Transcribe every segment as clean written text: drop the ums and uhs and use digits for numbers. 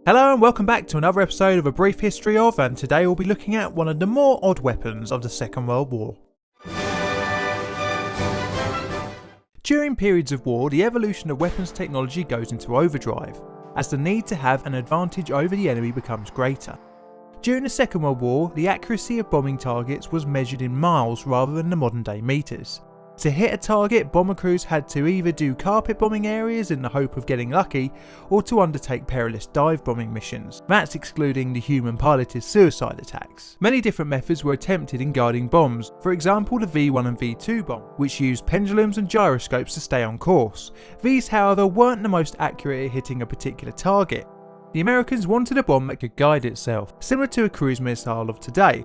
Hello and welcome back to another episode of A Brief History Of, and today we'll be looking at one of the more odd weapons of the Second World War. During periods of war, the evolution of weapons technology goes into overdrive, as the need to have an advantage over the enemy becomes greater. During the Second World War, the accuracy of bombing targets was measured in miles rather than the modern day metres. To hit a target, bomber crews had to either do carpet bombing areas in the hope of getting lucky, or to undertake perilous dive bombing missions. That's excluding the human piloted suicide attacks. Many different methods were attempted in guiding bombs, for example the V1 and V2 bomb, which used pendulums and gyroscopes to stay on course. These however weren't the most accurate at hitting a particular target. The Americans wanted a bomb that could guide itself, similar to a cruise missile of today.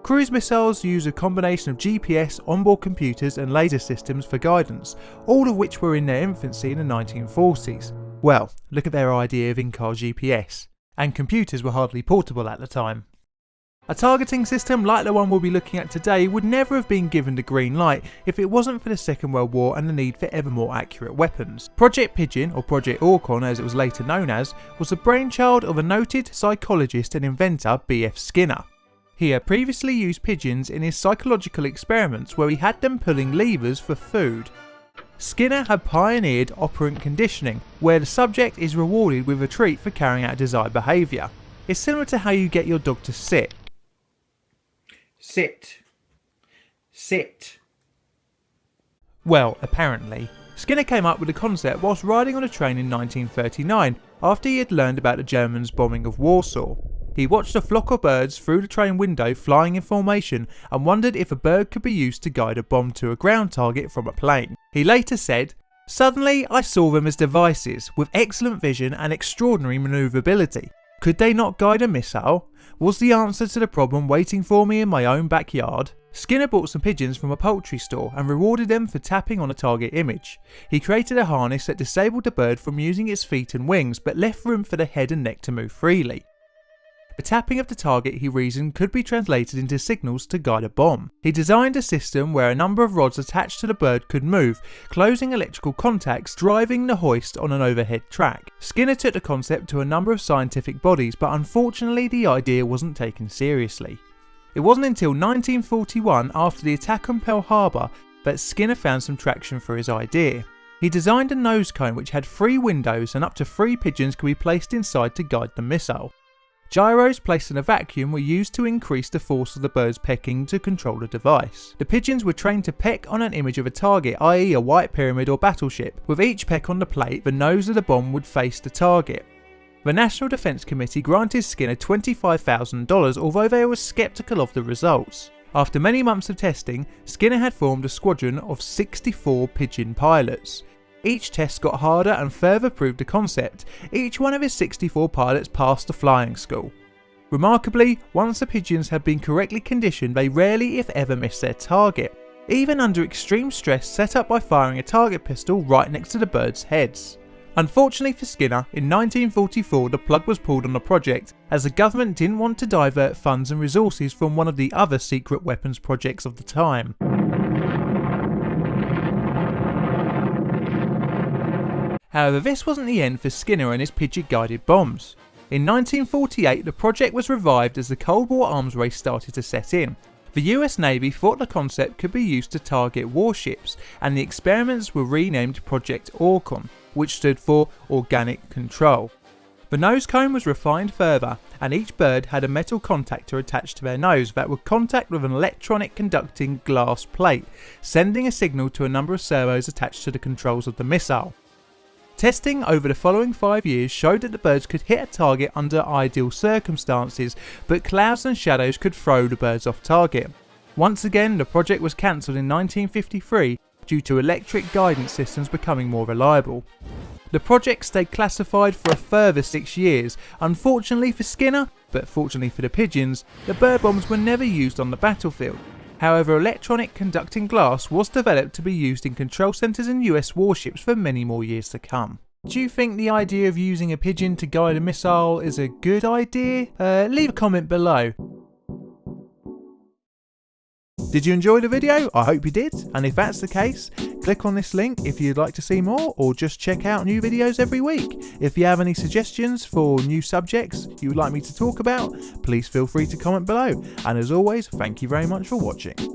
Cruise missiles use a combination of GPS, onboard computers and laser systems for guidance, all of which were in their infancy in the 1940s. Well, look at their idea of in-car GPS. And computers were hardly portable at the time. A targeting system like the one we'll be looking at today would never have been given the green light if it wasn't for the Second World War and the need for ever more accurate weapons. Project Pigeon, or Project Orcon as it was later known as, was the brainchild of a noted psychologist and inventor B.F Skinner. He had previously used pigeons in his psychological experiments where he had them pulling levers for food. Skinner had pioneered operant conditioning, where the subject is rewarded with a treat for carrying out desired behaviour. It's similar to how you get your dog to sit. Sit. Sit. Well, apparently. Skinner came up with the concept whilst riding on a train in 1939 after he had learned about the Germans' bombing of Warsaw. He watched a flock of birds through the train window flying in formation and wondered if a bird could be used to guide a bomb to a ground target from a plane. He later said, "Suddenly I saw them as devices with excellent vision and extraordinary manoeuvrability. Could they not guide a missile? Was the answer to the problem waiting for me in my own backyard?" Skinner bought some pigeons from a poultry store and rewarded them for tapping on a target image. He created a harness that disabled the bird from using its feet and wings but left room for the head and neck to move freely. The tapping of the target, he reasoned, could be translated into signals to guide a bomb. He designed a system where a number of rods attached to the bird could move, closing electrical contacts, driving the hoist on an overhead track. Skinner took the concept to a number of scientific bodies, but unfortunately the idea wasn't taken seriously. It wasn't until 1941, after the attack on Pearl Harbor, that Skinner found some traction for his idea. He designed a nose cone which had 3 windows and up to 3 pigeons could be placed inside to guide the missile. Gyros placed in a vacuum were used to increase the force of the bird's pecking to control the device. The pigeons were trained to peck on an image of a target, i.e. a white pyramid or battleship. With each peck on the plate, the nose of the bomb would face the target. The National Defense Committee granted Skinner $25,000, although they were skeptical of the results. After many months of testing, Skinner had formed a squadron of 64 pigeon pilots. Each test got harder and further proved the concept. Each one of his 64 pilots passed the flying school. Remarkably, once the pigeons had been correctly conditioned, they rarely if ever missed their target, even under extreme stress set up by firing a target pistol right next to the birds' heads. Unfortunately for Skinner, in 1944 the plug was pulled on the project, as the government didn't want to divert funds and resources from one of the other secret weapons projects of the time. However, this wasn't the end for Skinner and his pigeon-guided bombs. In 1948, the project was revived as the Cold War arms race started to set in. The US Navy thought the concept could be used to target warships, and the experiments were renamed Project Orcon, which stood for Organic Control. The nose cone was refined further, and each bird had a metal contactor attached to their nose that would contact with an electronic conducting glass plate, sending a signal to a number of servos attached to the controls of the missile. Testing over the following 5 years showed that the birds could hit a target under ideal circumstances, but clouds and shadows could throw the birds off target. Once again, the project was cancelled in 1953 due to electric guidance systems becoming more reliable. The project stayed classified for a further 6 years. Unfortunately for Skinner, but fortunately for the pigeons, the bird bombs were never used on the battlefield. However, electronic conducting glass was developed to be used in control centres in US warships for many more years to come. Do you think the idea of using a pigeon to guide a missile is a good idea? Leave a comment below. Did you enjoy the video? I hope you did, and if that's the case, Click on this link if you'd like to see more, or just check out new videos every week. If you have any suggestions for new subjects you would like me to talk about, please feel free to comment below. And as always, thank you very much for watching.